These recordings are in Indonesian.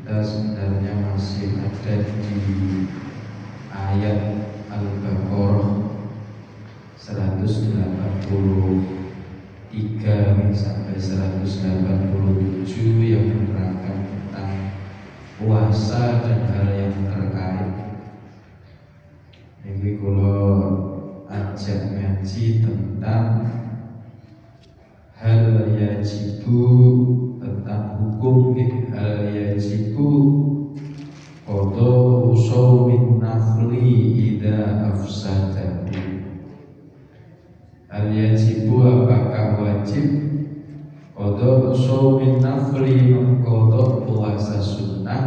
kita sebenarnya masih ada di ayat Al-Baqarah 183 sampai 187 yang menerangkan tentang puasa dan hal yang terkait. Ini kalau ajak ngaji tentang hal yajibu, tentang hukum hal yajibu qada'u shaumin nafli idza afsadahu. Hal yajibu, apakah wajib qada'u shaumin nafli, mengqada' puasa sunnah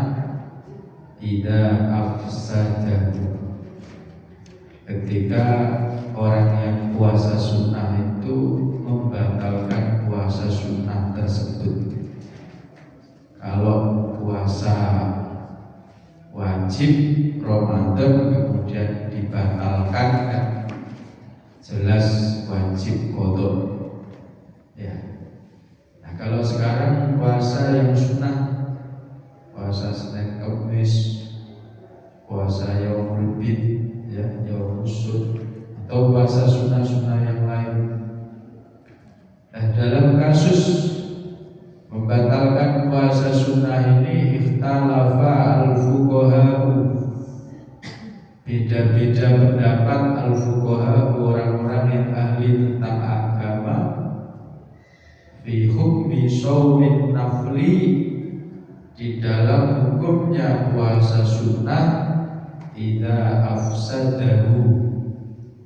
idza afsadahu, ketika orang yang puasa sunnah itu membatalkan puasa sunnah tersebut. Kalau puasa wajib Ramadan kemudian dibatalkan, kan jelas wajib qadha. Ya. Nah, kalau sekarang puasa yang sunnah, puasa Senin Kamis, puasa Yaumul Bid, ya, Yaumul Sud, atau puasa sunnah-sunnah yang lain. Nah, dalam kasus membatalkan puasa sunnah ini ikhtalafa al-fuqaha, beda-beda pendapat al-fuqaha, orang-orang yang ahli tentang agama, fi hukmi shaumin nafli, di dalam hukumnya puasa sunnah idza afsadahu,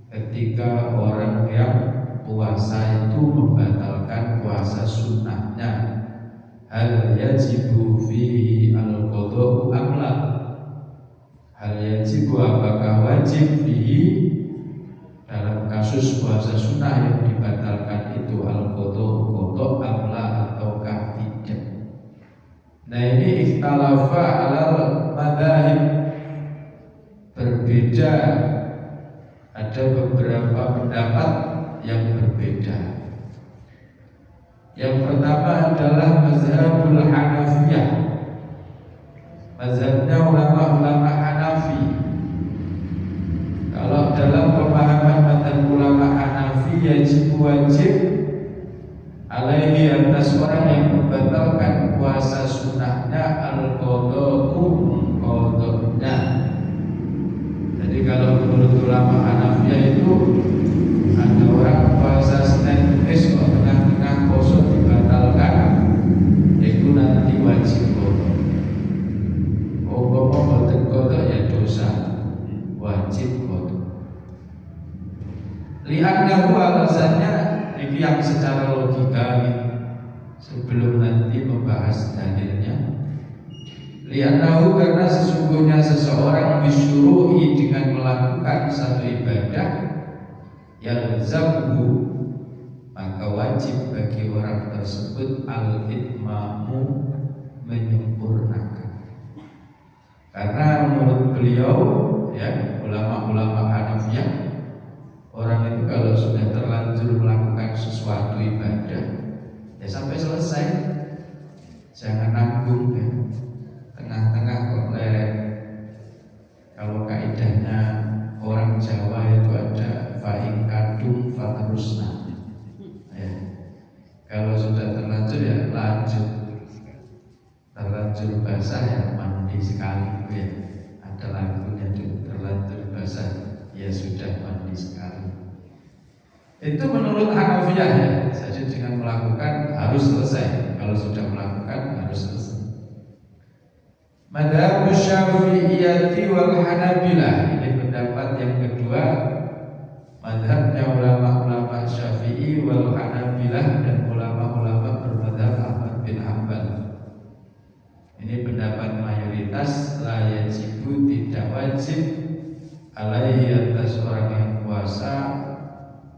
ketika orang yang puasa itu membatalkan puasa sunnahnya. Hal yajibu fihi al-qada'u am la, hal yajibu, apakah wajib fihi, dalam kasus puasa sunnah yang dibatalkan itu al-qada'u qada' am la, ataukah tidak. Nah, ini ikhtalafa alal madzhab, berbeda, ada beberapa pendapat yang berbeda. Yang pertama adalah mazhabul Hanafiyah, mazhabnya ulama-ulama Hanafi. Kalau dalam pemahaman mazhab ulama Hanafi, wajib alaihi, atas orang yang membatalkan puasa sunnahnya al-qada'u, qada'nya. Jadi kalau menurut ulama Hanafiyah itu ada orang puasa Senin Kamis kok tengah-tengah poso dibatalkan, itu nanti wajib qadha. Umpama boten qadha ya dosa, wajib qadha. Lihatlah alasannya ini yang secara logika nih, sebelum nanti membahas dalilnya. Lihatlah, karena sesungguhnya seseorang disyuruhi dengan melakukan satu ibadah yalzamuhu, maka wajib bagi orang tersebut al-itmamu, menyempurnakan. Karena menurut beliau, ya, ulama-ulama Hanafiyah, orang itu kalau sudah terlanjur melakukan sesuatu ibadah, ya sampai selesai, jangan nanggung, ya. Tengah-tengah kok leret. Kalau kaidahnya orang Jawa itu ada fa'in kadung faterusna, ya. Kalau sudah terlanjur ya lanjut, terlanjur basah ya mandi sekali, ya. Ada lagunya tuh, terlanjur basah ya sudah mandi sekali. Itu menurut Hanafiyah, ya. Jadi dengan melakukan harus selesai. Kalau sudah melakukan harus selesai. Madhab Syafi'iyati wal Hanabilah, ini pendapat yang kedua, madhabnya ulama-ulama Syafi'i wal Hanabilah dan ulama-ulama bermadhab Ahmad bin Hanbal. Ini pendapat mayoritas, la yajibu, tidak wajib alaihi, atas orang yang puasa,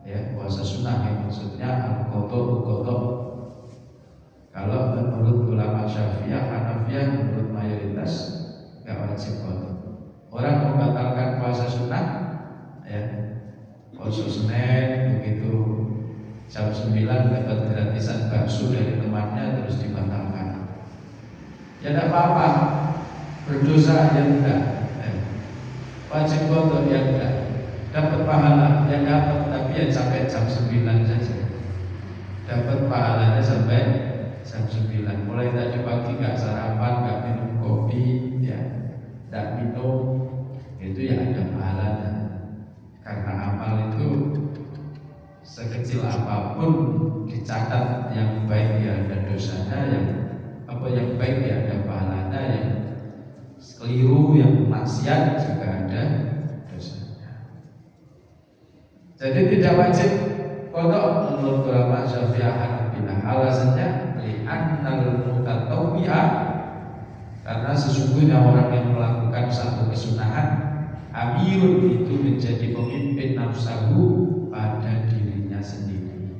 ya, puasa sunnah, yang maksudnya al-qadha, qadha. Kalau menurut ulama Syafi'iyah, Hanafiyah, menurut mayoritas enggak wajib qadha. Orang membatalkan puasa sunnah, ya, puasa Senin begitu jam 9 dapat gratisan bakso dari temannya terus dibatalkan, ya tidak apa-apa. berdosa ya enggak, wajib qada ya enggak, dapat pahala ya dapat, tapi ya sampai jam 9 saja. Dapat pahalanya sampai jam 9. Mulai tadi pagi nggak sarapan, nggak minum kopi, ya, nggak minum, itu ya ada pahalanya. Karena amal itu sekecil apapun dicatat, yang baik ya ada dosanya, yang baik ya ada pahalanya, yang keliru, yang maksiat juga ada dosanya. Jadi tidak wajib qada menurut ulama Syafi'iyah Hanabilah. Alasannya li'annal mutatawwi'ah, karena sesungguhnya orang yang melakukan satu kesunahan, amirun, itu menjadi pemimpin nafsahu pada dirinya sendiri.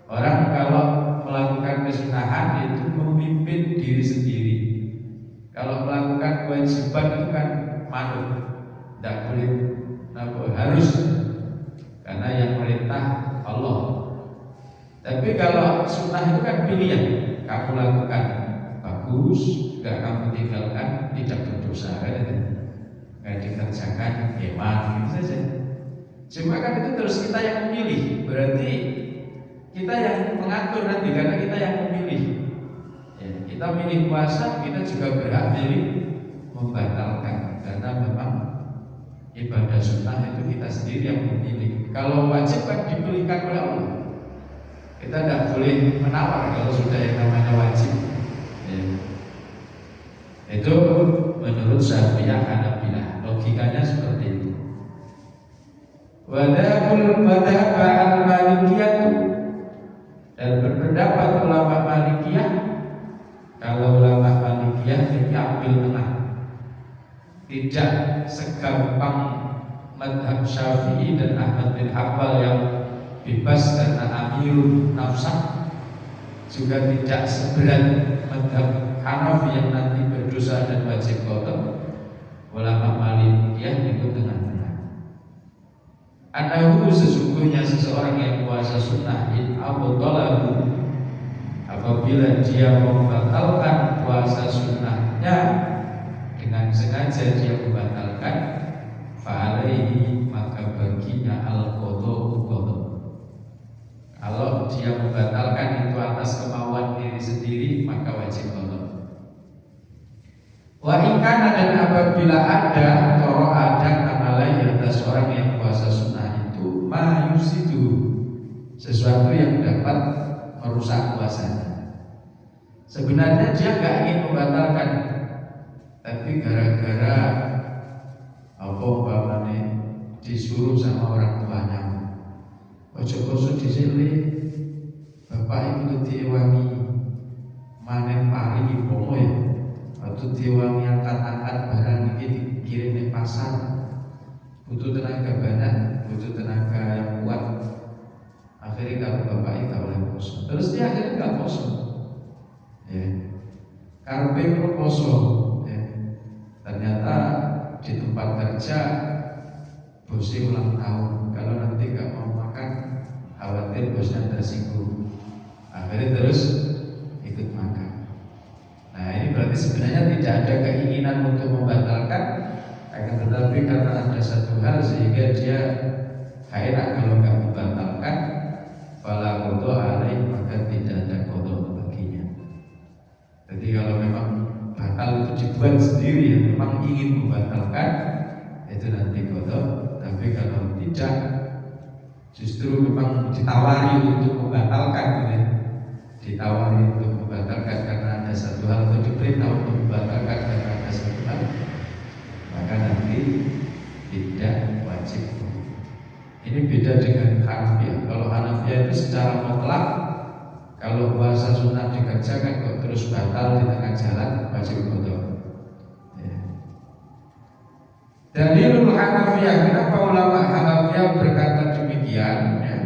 Orang kalau melakukan kesunahan itu memimpin diri sendiri. Kalau melakukan kewajiban itu kan manut, tidak boleh, harus, karena yang perintah Allah. Tapi kalau sunnah itu kan pilihan, kamu lakukan bagus, enggak kamu tinggalkan, tidak berdosa, kan itu. Enggak dikerjakan, hemat, gitu saja. Cuma kan itu terus kita yang memilih, berarti kita yang mengatur nanti, karena kita yang memilih. Ya, kita milih puasa, kita juga berhak milih membatalkan, karena memang ibadah sunnah itu kita sendiri yang memilih. Kalau wajib kan dipilihkan oleh Allah. Kita tidak boleh menawar kalau sudah yang namanya wajib. Ya. Itu menurut Syafi'iyah Hanabilah, logikanya seperti itu. Wadahul badaba'al malikiyah, dan berpendapat ulama Malikiyah, kalau ulama Malikiyah ini ambil tengah, tidak segampang madhab Syafi'i dan Ahmad bin Hanbal yang bebas karena amirun nafsah, juga tidak seberat madhab Hanafi yang nanti berdosa dan wajib qada. Ulama Malikiyah itu tengah-tengah. Anahu, sesungguhnya seseorang yang puasa sunnah, in abtalahu, apabila dia membatalkan puasa sunnahnya dengan sengaja, dia membatalkan, fa'alaihi, maka baginya al-qadha. Kalau dia membatalkan itu atas kemauan diri sendiri, maka wajib qadha. Wa ikana, dan apabila ada atau ada amalan atas orang yang puasa sunnah itu, ma yusidu, sesuatu yang dapat merusak puasanya. Sebenarnya dia nggak ingin membatalkan, tapi gara-gara apa umpamanya disuruh sama orang tuanya, ojo koso disini, bapak ibu diwangi manen pari pomo ya, atau diwangi angkat-angkat barang ini dikirim ke pasar, butuh tenaga banyak, butuh tenaga yang kuat. Akhirnya kalau bapak itu oleh poso, terus dia akhirnya nggak poso, ya, karpe poso, ya. Ternyata di tempat kerja bosnya ulang tahun, kalau nanti nggak mau makan khawatir bosnya tersinggung, akhirnya terus ikut makan. Nah, ini berarti sebenarnya tidak ada keinginan untuk membatalkan, akan tetapi karena ada satu hal sehingga dia gak enak kalau nggak membatalkan, fala qadha alaih, maka tidak ada qadha baginya. Jadi kalau memang batal itu dibuat sendiri, yang memang ingin membatalkan, itu nanti qadha. Tapi kalau tidak, justru memang ditawari untuk membatalkan, ya. Ditawari untuk membatalkan karena ada satu hal, atau diperintah untuk membatalkan karena ada satu hal, maka nanti tidak wajib. Ini beda dengan Hanafiyah. Kalau Hanafiyah itu secara mutlak, kalau puasa sunnah dikerjakan kok terus batal di tengah jalan, wajib qadha. Ya. Dalilul Hanafiyah, kenapa ulama Hanafiyah berkata demikian? Ya.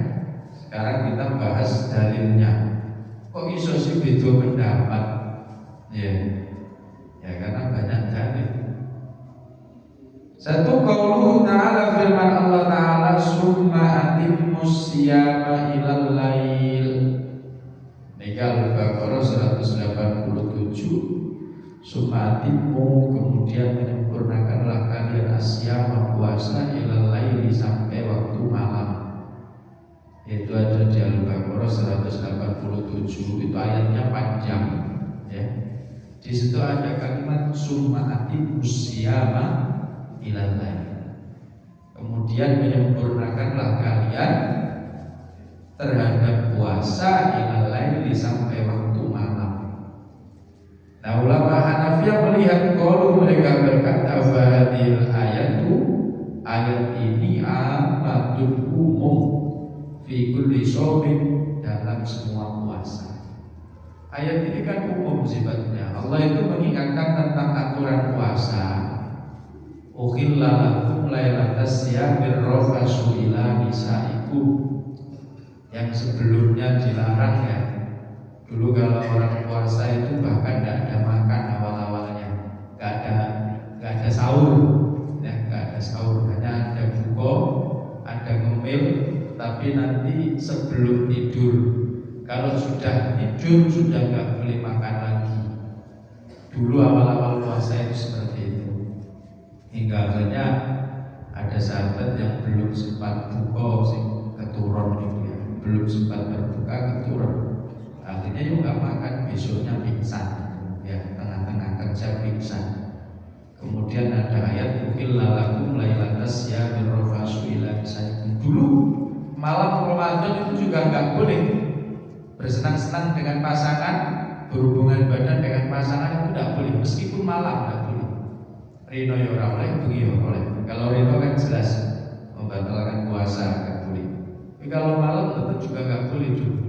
Sekarang kita bahas dalilnya. Kok iso sih beda pendapat? Ya, ya karena banyak dalil. Satu, qauluhu ta'ala, firman Allah Ta'ala, summa atimmus siyama ilal lail. Al-Baqarah 187. Sumatimu, kemudian menyempurnakanlah kalian asyama puasa ilal laili sampai waktu malam. Itu ada di Al-Baqarah 187, itu ayatnya panjang ya. Di situ ada kalimat sumatimu syama ilal laili. Kemudian menyempurnakanlah kalian terhadap puasa ilal laili sampai waktu malam. Nah, ulama Hanafiyah melihat kalau mereka berkata fadil ayat ini amatun umum fi kulli shaumin, dalam semua puasa. Ayat ini kan umum sifatnya. Allah itu mengingatkan tentang aturan puasa. Ukhilla lakum lailatas siyamir rafasu ila nisaikum, yang sebelumnya dilarang ya. Dulu kalau orang puasa itu bahkan tidak ada makan awal-awalnya, nggak ada sahur, ya nggak ada sahur, hanya ada buka, ada ngemil, tapi nanti sebelum tidur. Kalau sudah tidur sudah nggak boleh makan lagi. Dulu awal-awal puasa itu seperti itu, hingga akhirnya ada sahabat yang belum sempat buka sih keturun gitu ya, belum sempat berbuka keturun. Akhirnya juga makan, besoknya pingsan ya, tengah-tengah kerja pingsan. Kemudian ada ayat ukhilla lakum lailatas siyamir rafasu ila nisaikum. Dulu malam Ramadan itu juga nggak boleh bersenang-senang dengan pasangan, berhubungan badan dengan pasangan itu tidak boleh, meskipun malam tidak boleh. Rino ya ora oleh, bengi ya oleh. Kalau rino kan jelas membatalkan puasa nggak boleh. Tapi kalau malam itu juga nggak boleh juga.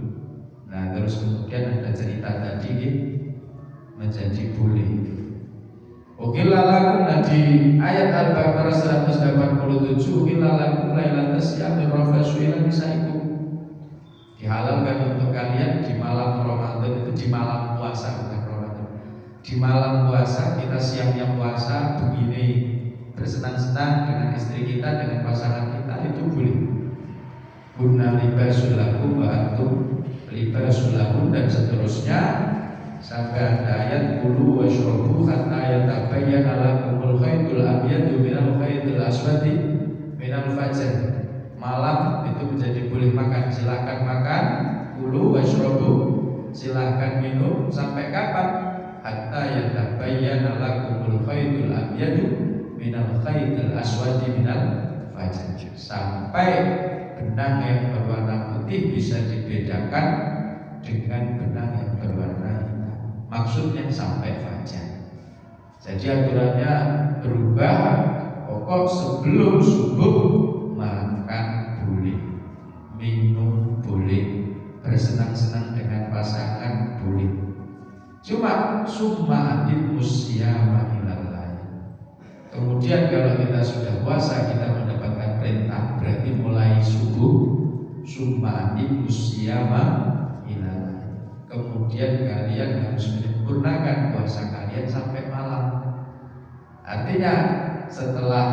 Nah, terus kemudian ada cerita tadi menjadi boleh. Ukhilla lakum, di ayat Al-Baqarah 187, ukhilla lakum lailatas siyamir rafasu ila nisaikum, dihalalkan untuk kalian di malam Ramadan, itu di malam puasa, bukan Ramadan. Di malam puasa kita siangnya puasa begini, bersenang-senang dengan istri kita, dengan pasangan kita, itu boleh. Kunna libasul lakum wa antum libasul lahun, dan seterusnya sampai ada ayat kulu washrabu hatta yatabayyana lakumul khaytul abyadu minal khaytil aswadi minal fajr. Malam itu menjadi boleh makan, silakan makan, kulu washrabu, silakan minum, sampai kapan? Hatta yatabayyana lakumul khaytul abyadu minal khaytil aswadi minal fajr, sampai benang yang berwarna putih bisa dibedakan dengan benang yang berwarna hitam. Maksudnya sampai fajar. Jadi aturannya berubah. Pokok sebelum subuh makan boleh, minum boleh, bersenang-senang dengan pasangan boleh. Cuma summa atimmu syiyama ilal lail. Kemudian kalau kita sudah puasa, kita mendapatkan perintah, berarti mulai subuh summa atimmu syiyama ilal lail. Kemudian kalian harus menyempurnakan puasa kalian sampai malam. Artinya setelah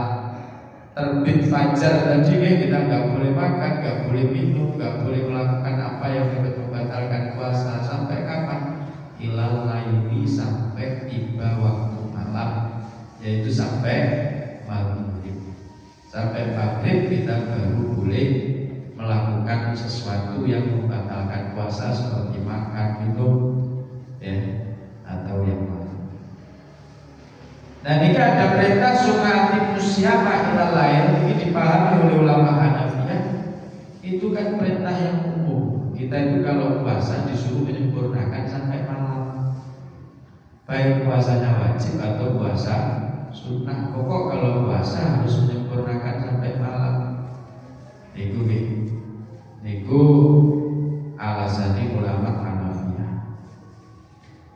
terbit fajar tadi kita nggak boleh makan, nggak boleh minum, nggak boleh melakukan apa yang dapat membatalkan puasa. Sampai kapan? Ilal laili, sampai tiba waktu malam, yaitu sampai maghrib. Sampai maghrib kita baru boleh melakukan sesuatu yang membatalkan puasa, seperti makan, minum, ya, atau yang lain. Nah, ini ada perintah sumati musyama ilal lail, ini dipahami oleh ulama Hanafiyah. Itu kan perintah yang umum. Kita itu kalau puasa disuruh menyempurnakan sampai malam, baik puasanya wajib atau puasa sunnah. Pokok kalau puasa harus menyempurnakan sampai malam. Niku alasannya ulama Hanafiyah.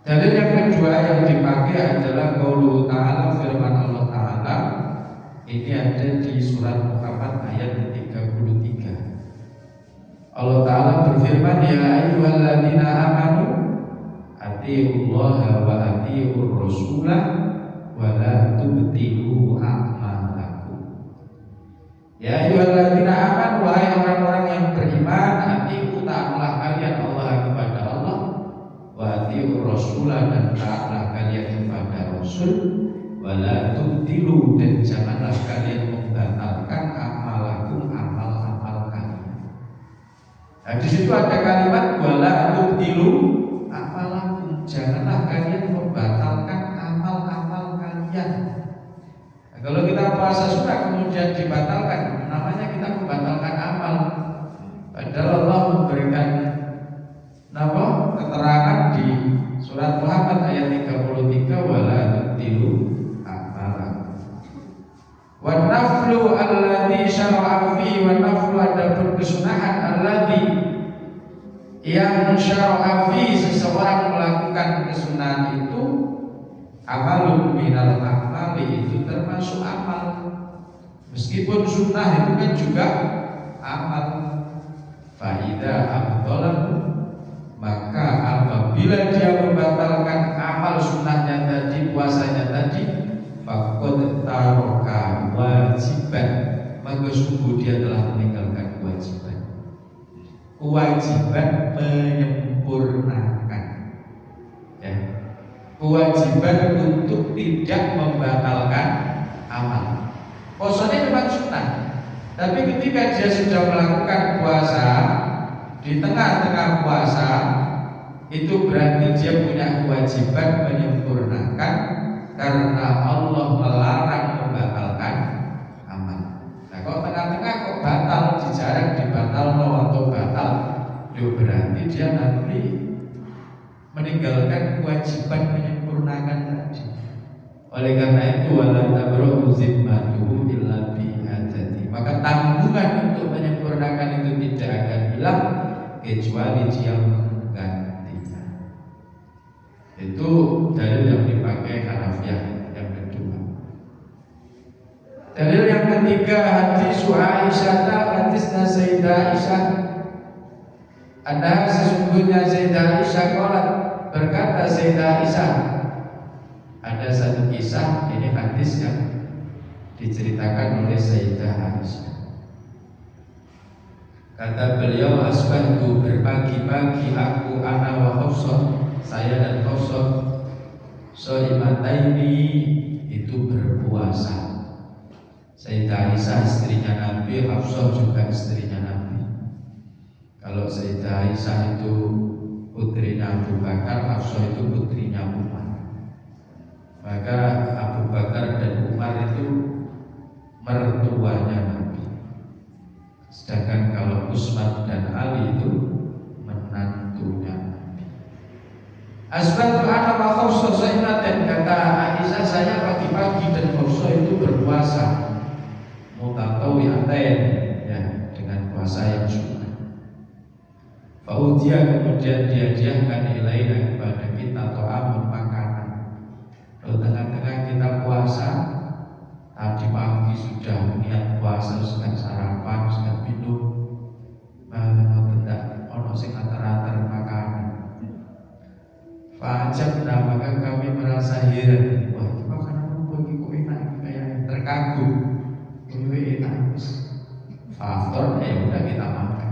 Dalil yang kedua yang dipakai adalah qaulu ta'ala, firman Allah Ta'ala. Ini ada di surat Muhammad ayat 33. Allah Ta'ala berfirman, ya ayyuhalladzina amanu atiiullaha wa atiiur rasulah wa la tubtilu a'malakum. Ya ayyuhalladzina amanu, wahai orang-orang yang beriman, atiiu, taatlah kalian Allah kepada Allah, wa atiiur rasulah, dan taatlah kalian kepada Rasul, wala tubtilu, dan janganlah kalian membatalkan amalakum, amal-amal kalian. Nah, di situ ada kalimat wala tubtilu amalakum, janganlah kalian membatalkan amal-amal kalian. Nah, kalau kita puasa sunnah kemudian dibatalkan, namanya kita membatalkan amal. Padahal Allah memberikan keterangan di surat Muhammad ayat 33, wala tubtilu amalakum. Wa naflu alladhi syara'a fi, wa naflu adapun kesunahan alladhi yang syara'a fi, seseorang melakukan kesunahan itu amalun minal amali, itu termasuk amal. Meskipun sunnah itu kan juga amal. Fa'idha abdalahu, maka apabila dia membatalkan amal sunnahnya tadi, puasanya tadi, faqad taraka wajiban, maka sungguh dia telah meninggalkan kewajiban. Kewajiban menyempurnakan, ya. Kewajiban untuk tidak membatalkan amal. Puasanya memang sunnah, tapi ketika dia sudah melakukan puasa di tengah-tengah puasa, itu berarti dia punya kewajiban menyempurnakan, karena Allah melarang membatalkan amal. Nah, kalau tengah-tengah kok batal, dijarang dibatal atau batal, itu berarti dia nanti meninggalkan kewajiban menyempurnakan tadi. Oleh karena itu wala tabra'u zimmatuhu illa bi'adati, maka tanggungan untuk menyempurnakan itu tidak akan hilang kecuali dia menggantinya. Itu dalil yang dipakai Hanafiyah yang kedua. Dalil yang ketiga, hadis Aisyah, hadisnya Sayyidah Aisyah. Ada sesungguhnya Sayyidah Aisyah qalat, berkata Sayyidah Aisyah, ada satu kisah, ini hadis yang diceritakan oleh Sayyidah Aisyah. Kata beliau, asbahtu, berpagi-pagi aku, ana wa Hafsah, saya dan Hafsah, shaimataini, itu berpuasa. Sayyidah Aisyah istrinya Nabi, Hafsah juga istrinya Nabi. Kalau Sayyidah Aisyah itu putrinya Abu Bakar, Hafsah itu putrinya Umar. Maka Abu Bakar dan Umar itu mertuanya Nabi. Sedangkan kalau Utsman dan Ali itu menantunya Nabi. Asbatu ana wa Hafsah shaimatan, kata Aisyah, saya pagi-pagi dan Hafsah itu berpuasa mutatawi'atain, ya, dengan puasa yang sunnah. Faudia, kemudian dihadiahkan ilaina kepada kita ta'amun, makanan. Kalau tengah-tengah kita puasa, tadi pagi sudah niat puasa, sudah sarapan, sudah minum, mau tidak ono sing atar-atar makanan. Fajab, maka kami merasa heran, wah itu makanan apa ini kok enak, kayak terkagum, ini enak. Faktor, ya udah kita makan.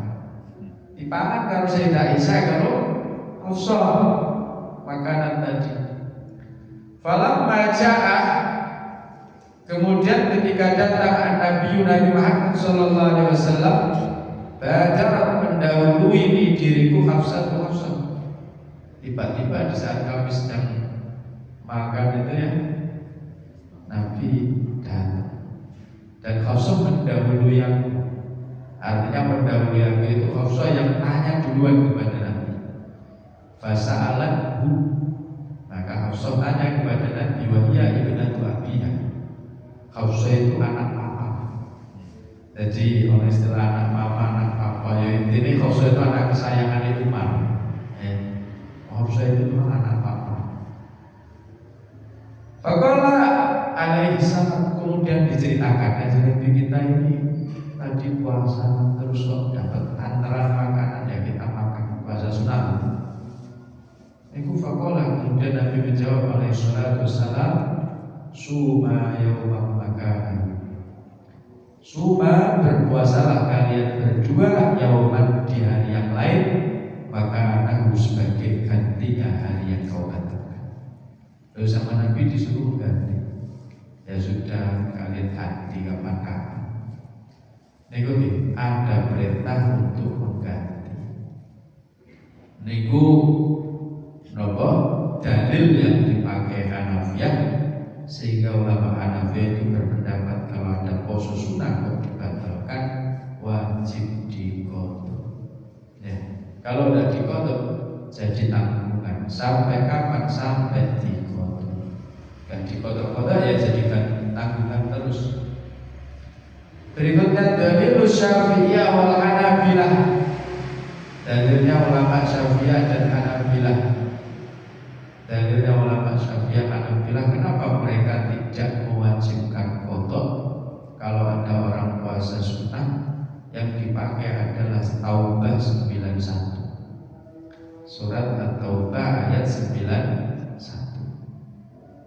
Dipangan kalau Sayyidah Aisyah, kalau Hafsah makanan tadi. Falamma ja'a, kemudian ketika datang Nabi Muhammad sallallahu alaihi wasallam, badar, mendahului di diriku Hafsah. Tiba-tiba di saat kami sedang makan itu, ya, Nabi datang dan Hafsah mendahului aku. Artinya mendahului aku itu Hafsah yang tanya duluan kepada Nabi. Fasa'alathu, maka Hafsah tanya kepada Nabi, wa hiya ibnatu abiha. Hafsah itu anak papa. Jadi oleh istilah anak mama, anak papa, ya ini Hafsah itu anak kesayangan Umar. Hafsah itu anak papa. Faqala alaihi salam, kemudian diceritakan, Nabi kita ini tadi puasa terus kok dapat antara makanan, ya kita makan puasa sunnah. Iku faqala, kemudian Nabi menjawab alaihi salatu wassalam, suma yaumam makanan. Suma, berpuasalah kalian berdua, yauman, di hari yang lain, maka aku sebagai gantinya hari yang kau katakan. Lalu sama Nabi disuruh ganti. Ya sudah, kalian ganti kapan-kapan. Niku ada perintah untuk mengganti. Niku nopo dalil yang dipakai Hanafiyah, sehingga ulama Hanafiyah itu berpendapat kalau ada poso sunnah kok dibatalkan, wajib diqodho. Ya, kalau tidak diqodho jadi tanggungan. Sampai kapan? Sampai diqodho. Kan diqodho-qodho ya jadikan tanggungan terus. Berikutnya dalil Syafi'iyah wal Hanabilah. Dalilnya ulama Syafi'iyah dan Hanabilah. Dalilnya ulama Syafi'iyah Hanabilah, kenapa mereka tidak mewajibkan qodho kalau ada orang puasa sunnah yang dipakai adalah Taubah 91. Surat At-Taubah ayat 91.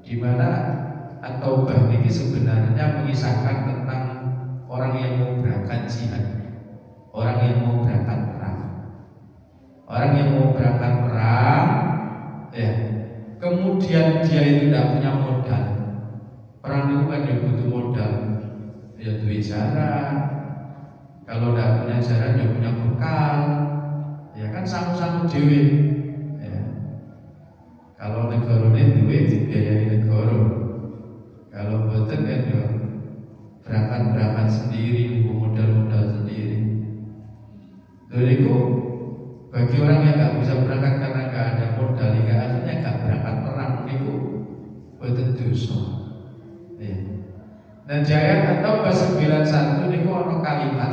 Di mana At-Taubah ini sebenarnya mengisahkan tentang orang yang mau berangkat jihad, orang yang mau berangkat perang. Orang yang mau berangkat perang, ya, kemudian dia itu tidak punya modal. Perang itu kan dia butuh modal, ya duit jarak. Kalau tidak punya jarak, dia punya bekal. Ya kan sama-sama dewi. Ya. Kalau negara ini duit dibiayai negara. Kalau boten kan dia berangkat sendiri, modal sendiri. Jadi bagi orang yang nggak bisa berangkat karena nggak ada modal, hingga akhirnya nggak berangkat perang, itu boten dosa. Ya. Dan di ayat At-Taubah 91 niku ono kalimat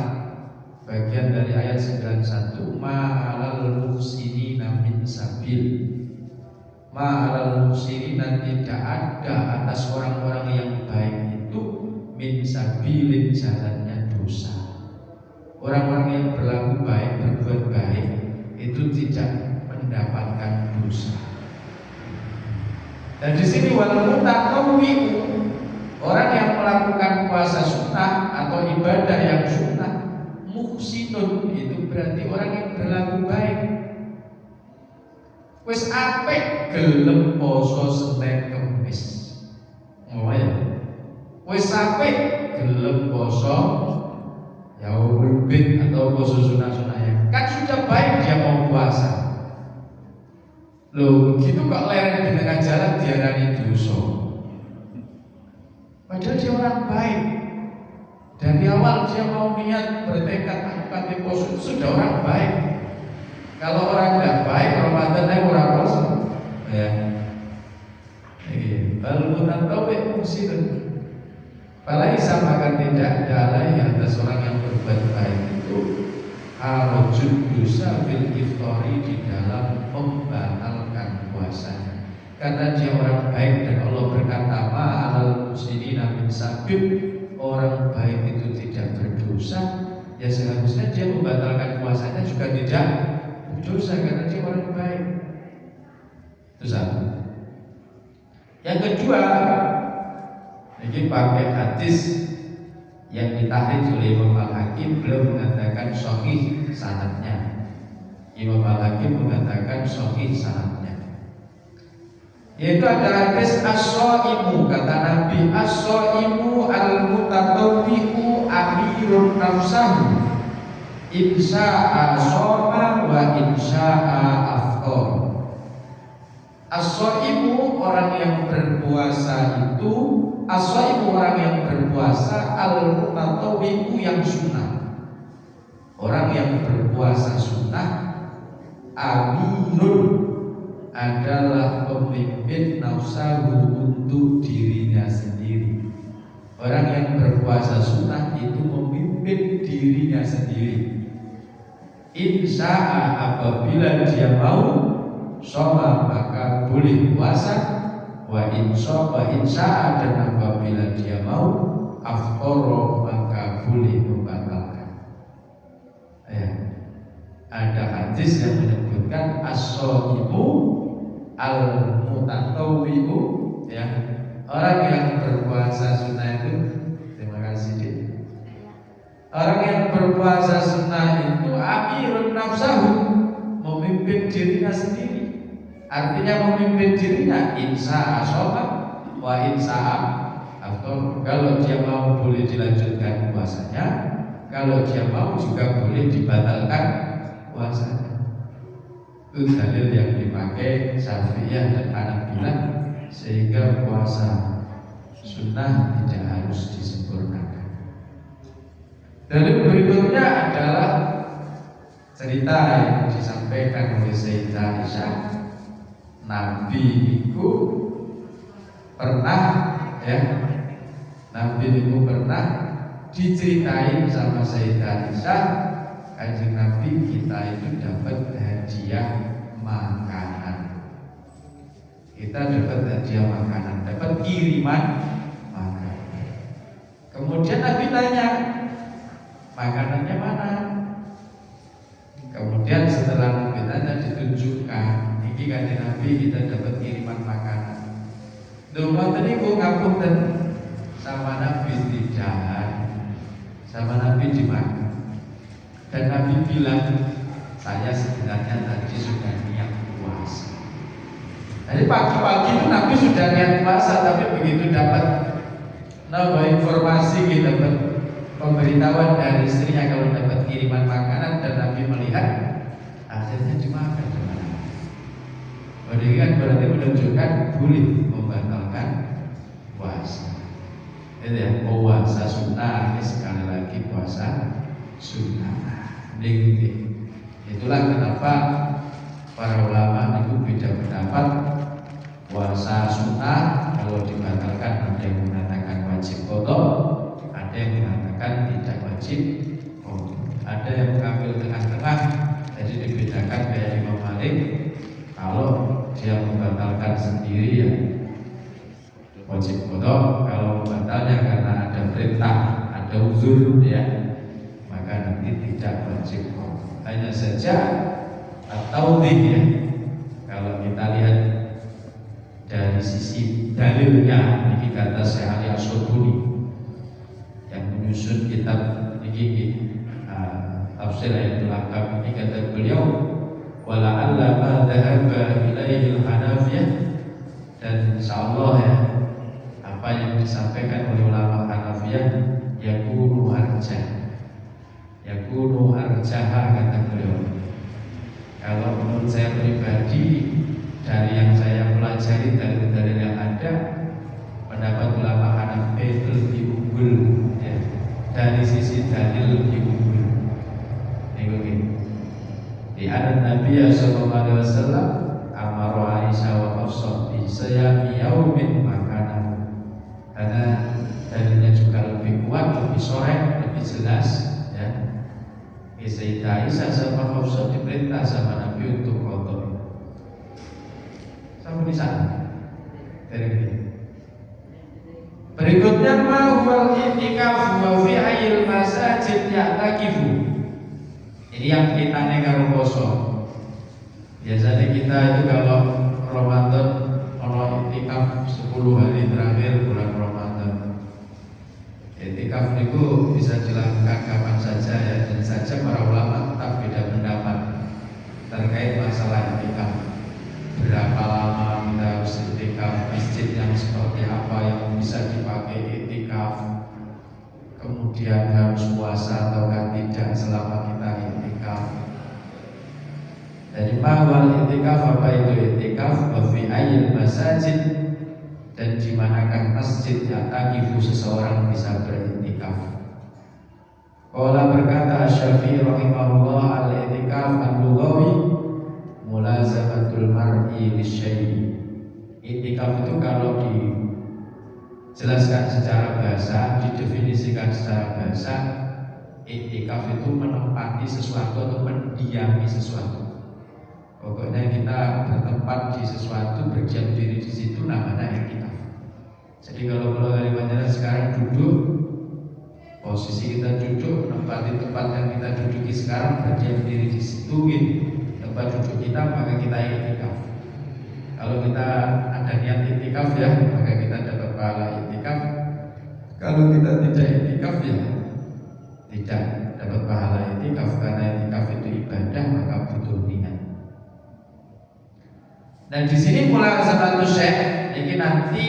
bagian dari ayat 91, ma'alal muhsinina min sabil. Ma'alal muhsinina, tidak ada atas orang-orang yang baik itu min sabilin, jalannya dosa. Orang-orang yang berlaku baik, berbuat baik itu tidak mendapatkan dosa. Dan di sini wal mutatawwi'u, orang yang melakukan puasa sunnah atau ibadah yang sunnah, muhsinun, itu berarti orang yang berlaku baik. Wis apik gelem poso Senin Kemis. Oh ya. Wis apik gelem poso Yaumul Bid atau poso sunah-sunah ya. Kan sudah baik dia mau puasa. Loh, begitu kok lereng di tengah jalan diarani dosa. Padahal dia orang baik. Dari awal dia mau niat bertekad akan poso, itu sudah orang baik. Kalau orang tidak baik, Ramadan orang poso. Ya. Lalu mutatawwi' muhsinun. Apalagi samakan tidak ada lagi atas orang yang berbuat baik itu harajun dosa fil iftari, di dalam membatalkan puasanya. Karena dia orang baik dan Allah berkata ma'alal muhsinina min sabil, orang baik itu tidak berdosa, ya seharusnya dia membatalkan puasanya juga tidak berdosa karena dia orang baik. Itu satu. Yang kedua, ini pakai hadis yang ditahrij oleh Imam Al-Hakim, beliau mengatakan sahih sanadnya. Imam Al-Hakim mengatakan sahih sanadnya. Yaitu ada hadis as-shaimu, kata Nabi, as-shaimu al-mutatawwi'u amirun nafsahu, insya'a shoma wa insya'a afqor. As-shaimu, orang yang berpuasa itu, as-shaimu orang yang berpuasa, al-mutatawwi'u yang sunnah. Orang yang berpuasa sunnah, amirun adalah pemimpin nafsahu, untuk dirinya sendiri. Orang yang berpuasa sunnah itu memimpin dirinya sendiri. Insya'a, apabila dia mau shoma maka boleh puasa, wa insya'a, dan apabila dia mau afqara maka boleh membatalkan. Ya. Ada hadis yang menyebutkan as-shaimu al-mutatawwi'u, ya, orang yang berpuasa sunnah itu, terima kasih Dik. Orang yang berpuasa sunnah itu amirun nafsahu, memimpin dirinya sendiri. Artinya memimpin dirinya, insya sholat wa insya atau kalau dia mau boleh dilanjutkan puasanya, kalau dia mau juga boleh dibatalkan puasanya. Itu dalil yang dipakai Syafi'iyah dan Hanafilah, sehingga puasa sunnah tidak harus disempurnakan. Dalil berikutnya adalah cerita yang disampaikan oleh Sayyidah Aisyah. Nabi itu pernah diceritain sama Sayyidah Aisyah, Kanjeng Nabi kita itu dapat hadiah makanan. Kita dapat hadiah makanan, dapat kiriman makanan. Kemudian Nabi tanya, makanannya mana? Kemudian setelah Nabi tanya ditunjukkan, ini Kanjeng Nabi kita dapat kiriman makanan. Dulu tadi gua ngapunten sama Nabi tidak, sama Nabi dimakan. Dan Nabi bilang, saya sebenarnya tadi sudah niat puasa. Jadi pagi-pagi itu Nabi sudah niat puasa, tapi begitu dapat informasi, kita dapat pemberitahuan dari istrinya kalau dapat kiriman makanan, dan Nabi melihat, akhirnya dimakan. Ini kan berarti menunjukkan boleh membatalkan puasa. Itu ya, puasa sunnah, sekali lagi puasa sunnah. Itulah kenapa para ulama itu beda pendapat. Puasa sunnah kalau dibatalkan, ada yang mengatakan wajib qadha, ada yang mengatakan tidak wajib qadha, ada yang mengambil tengah-tengah. Jadi dibedakan kayak Imam Malik, kalau dia membatalkan sendiri ya wajib qadha, kalau membatalnya karena ada perintah, ada uzur ya, maka nanti tidak wajib qadha. Hanya saja atau ya, kalau kita lihat dari sisi dalilnya, ini kata Syekh Ali As-Subuni yang menyusun kitab ini tafsir Ayatul Ahkam, ini kata beliau, wala'alla ma dhahaba ilaihi al-Hanafiyah, dan insyaallah ya, apa yang disampaikan oleh ulama Hanafiyah yakunu arjah kata beliau. Kalau menurut saya pribadi, dari yang saya pelajari dari dalil yang ada, pendapat ulama Hanafi itu lebih unggul ya. Dari sisi dalil lebih unggul. Di adat Nabi sallallahu alaihi wasallam amara Aisyah wa Hafsah bi siyami yaumin makanan. Karena dalilnya juga lebih kuat, lebih sore, lebih jelas ya. Sayyidah Aisyah sama Hafsah diperintah sama Nabi untuk qadha. Sampai di sana. Berikutnya ma'wal i'tikaf wa fi ayil masajid ya'takifu. Ini yang kita karo poso. Biasanya kita itu kalau Ramadan ono i'tikaf 10 hari terakhir bulan Ramadan. I'tikaf itu bisa dilakukan kapan saja ya, dan saja para ulama tetap beda pendapat terkait masalah i'tikaf. Berapa lama kita harus i'tikaf, masjid yang seperti apa yang bisa dipakai i'tikaf, kemudian harus puasa ataukah tidak selama kita i'tikaf. Jadi bahwa i'tikaf, apa itu i'tikaf? Wa fi ayil masajid, dan di manakah masjid yang takifu seseorang bisa beriktikaf. Qala berkata Syafi'i rahimahullah, al-i'tikaf al-lughawi mulazamatul mar'i lisyai'i. I'tikaf itu kalau dijelaskan secara bahasa, didefinisikan secara bahasa, i'tikaf itu menempati sesuatu atau mendiami sesuatu. Pokoknya kita bertempat di sesuatu, berdiam diri di situ, namanya i'tikaf. Jadi kalau kalimatnya sekarang duduk, posisi kita duduk, menempati tempat yang kita duduki sekarang, berdiam diri di situ, tempat duduk kita, maka kita i'tikaf. Kalau kita ada niat i'tikaf ya, maka kita dapat pahala i'tikaf. Kalau kita tidak i'tikaf ya tidak dapat pahala i'tikaf, karena i'tikaf itu ibadah, maka butuh niat. Dan di sini mulai satu syekh ini nanti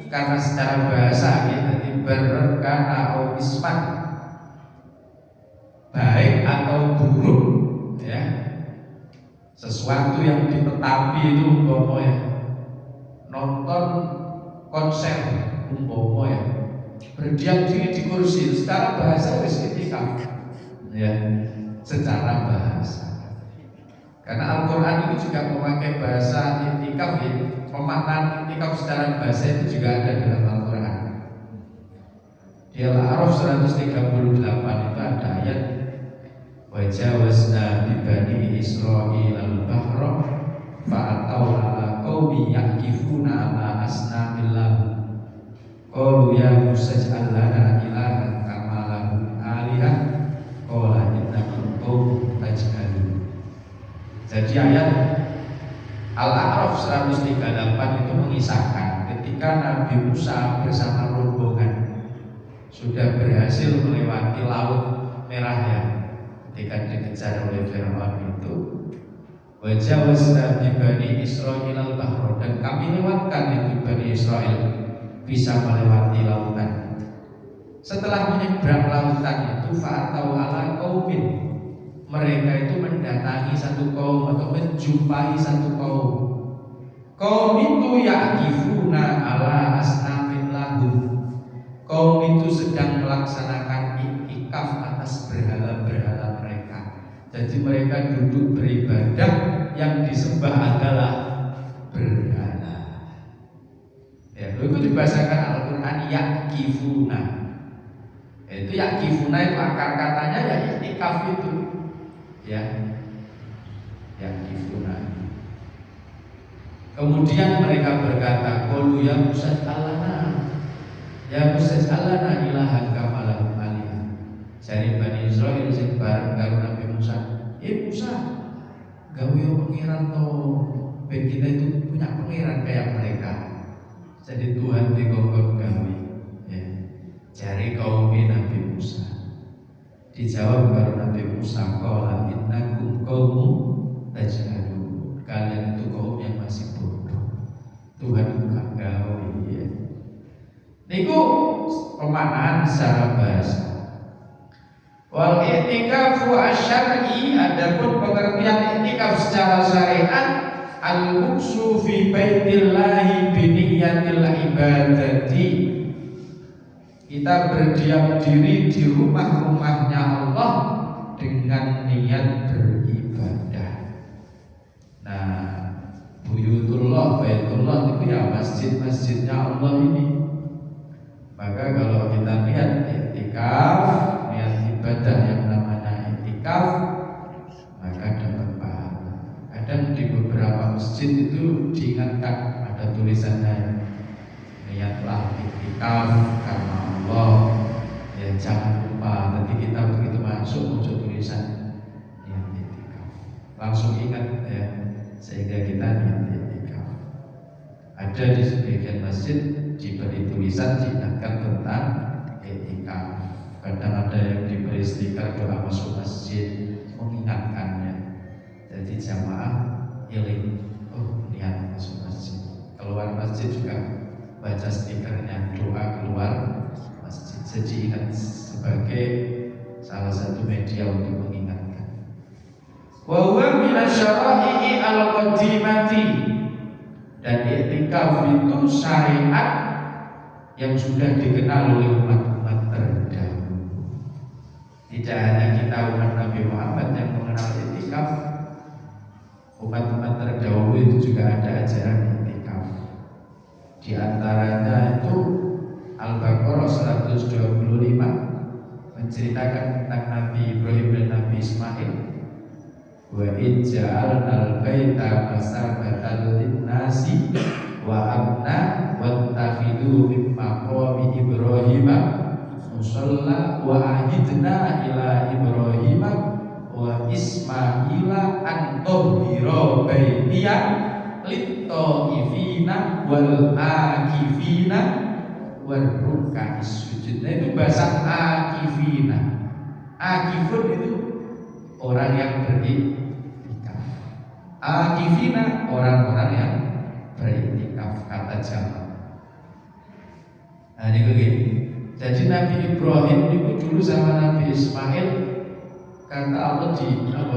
karena secara bahasa ini berkana au isman, baik atau buruk ya, sesuatu yang ditetapi itu umpama ya, nonton konser umpama ya, berdiam diri di kursi, secara bahasa wis itikaf ya, secara bahasa. Karena Al-Quran itu juga memakai bahasa itikaf ya, pemaknaan itikaf secara bahasa itu juga ada dalam Al-Quran. Di Al-A'raf 138 itu ada ayat wajawazna bi bani Israil al-bahra fa'atau ala qaumi yaqifuna ala asnamil lahum qalu ya Musa ij'al lana ilahan kama lahum alihah qala innakum qaumun tajhalun. Jadi ayat Al-A'raf 138 itu mengisahkan ketika Nabi Musa bersama rombongan sudah berhasil melewati Laut Merah ya, ketika dikejar oleh Fir'aun itu, wajawazna bi bani Israil al-bahra, dan kami lewatkan itu Bani Israel bisa melewati lautan. Setelah menyeberang lautan itu fa'atau ala qaumin, mereka itu mendatangi satu kaum atau menjumpai satu kaum. Kaum itu ya'kifuna ala asnafin lahum. Kaum itu sedang melaksanakan iktikaf atas berhala-berhala mereka. Jadi mereka duduk beribadah, yang disembah adalah berhala. Ya, itu dibahasakan Al-Quran ya'kifuna. Itu ya'kifuna itu akar katanya ya iktikaf itu. Ya, yang difuna. Kemudian mereka berkata, qalu ya Musa alana, ya Musa alana ilahan kama lahum alihah. Jadi Bani Israil sing bareng karo Nabi Musa, Musa, gawe pengiran to, ben kita itu punya pengiran kayak mereka. Jadi Tuhan dikongkon gawe. Ya. Cari kaum Nabi Musa. Dijawab karo Nabi Musa, qala innakum qaumun tajhalun, kalian itu kaum yang masih bodoh. Tuhan bukan gawe ya. Niku pemaknaan secara bahasa. Wal i'tikafu asy-syar'i, adapun pengertian i'tikaf secara syariat, al-muksu fi baitillahi bi niyyatil ibadati. Kita berdiam diri di rumah-rumahnya Allah dengan niat beribadah. Nah, buyutullah, baitullah itu ya masjid-masjidnya Allah ini. Maka kalau kita lihat i'tikaf, niat ibadah yang namanya i'tikaf, maka dapat pahala. Kadang di beberapa masjid itu diingatkan, ada tulisannya, niatlah i'tikaf karena Allah, ya jangan lupa. Nanti kita begitu masuk muncul tulisan niat i'tikaf, langsung ingat ya, sehingga kita niat i'tikaf. Ada di sebagian masjid diberi tulisan diingatkan tentang i'tikaf. Kadang ada yang diberi stiker doa masuk masjid mengingatkannya. Jadi jamaah iling, oh niat masuk masjid. Keluar masjid juga baca stikernya doa keluar masjid. Jadi ingat sebagai salah satu media untuk mengingatkan. Wa huwa minasyara'i al-qadimati, dan i'tikaf itu syariat yang sudah dikenal oleh umat-umat terdahulu. Tidak hanya kita umat Nabi Muhammad yang mengenal i'tikaf, umat-umat terdahulu itu juga ada ajaran i'tikaf. Di antaranya itu Al-Baqarah 125 menceritakan tentang Nabi Ibrahim dan Nabi Ismail. Wa ij'alnal baita masabatan lin-nasi wa amna wattakhidhu min maqami Ibrahim musalla wa ahidna ila Ibrahim wa Ismaila an tahhira baitiya lit-taifina wal akifina wal ruk'is sujud. Nah, itu bahasa akifina. Akifun itu orang yang beriktikaf. Akifina orang-orang yang jamak. Nah niku nggih. Jadi Nabi Ibrahim itu dulu sama Nabi Ismail, kata Allah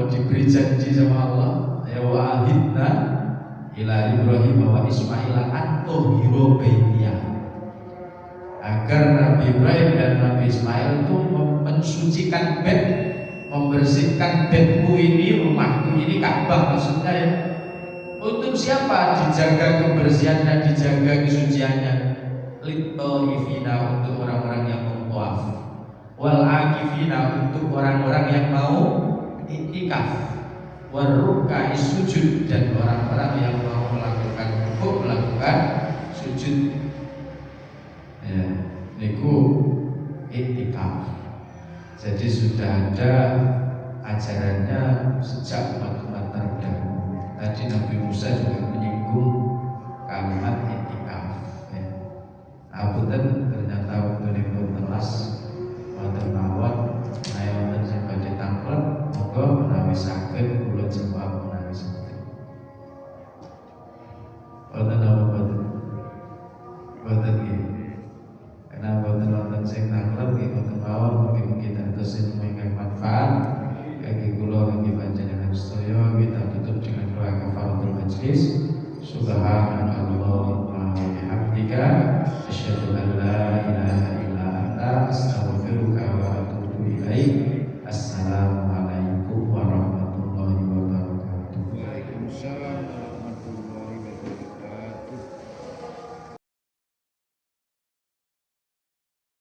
diberi janji sama Allah, ya wa'ahidna ila Ibrahim wa Ismail an tuhhiru baitiya, agar Nabi Ibrahim dan Nabi Ismail itu mensucikan bait, membersihkan baitku ini, rumahku ini, Ka'bah maksudnya ya. Untuk siapa? Dijaga kebersihan dan dijaga kesuciannya. Lit-taifina, untuk orang-orang yang mutawaf, wal akifina, untuk orang-orang yang mau iktikaf, wal ruk'ai sujud, dan orang-orang yang mau melakukan rukuk, melakukan sujud. Ya, niku iktikaf. Jadi sudah ada ajarannya sejak umat-umat terdahulu. Tadi Nabi Musa juga menyebutkan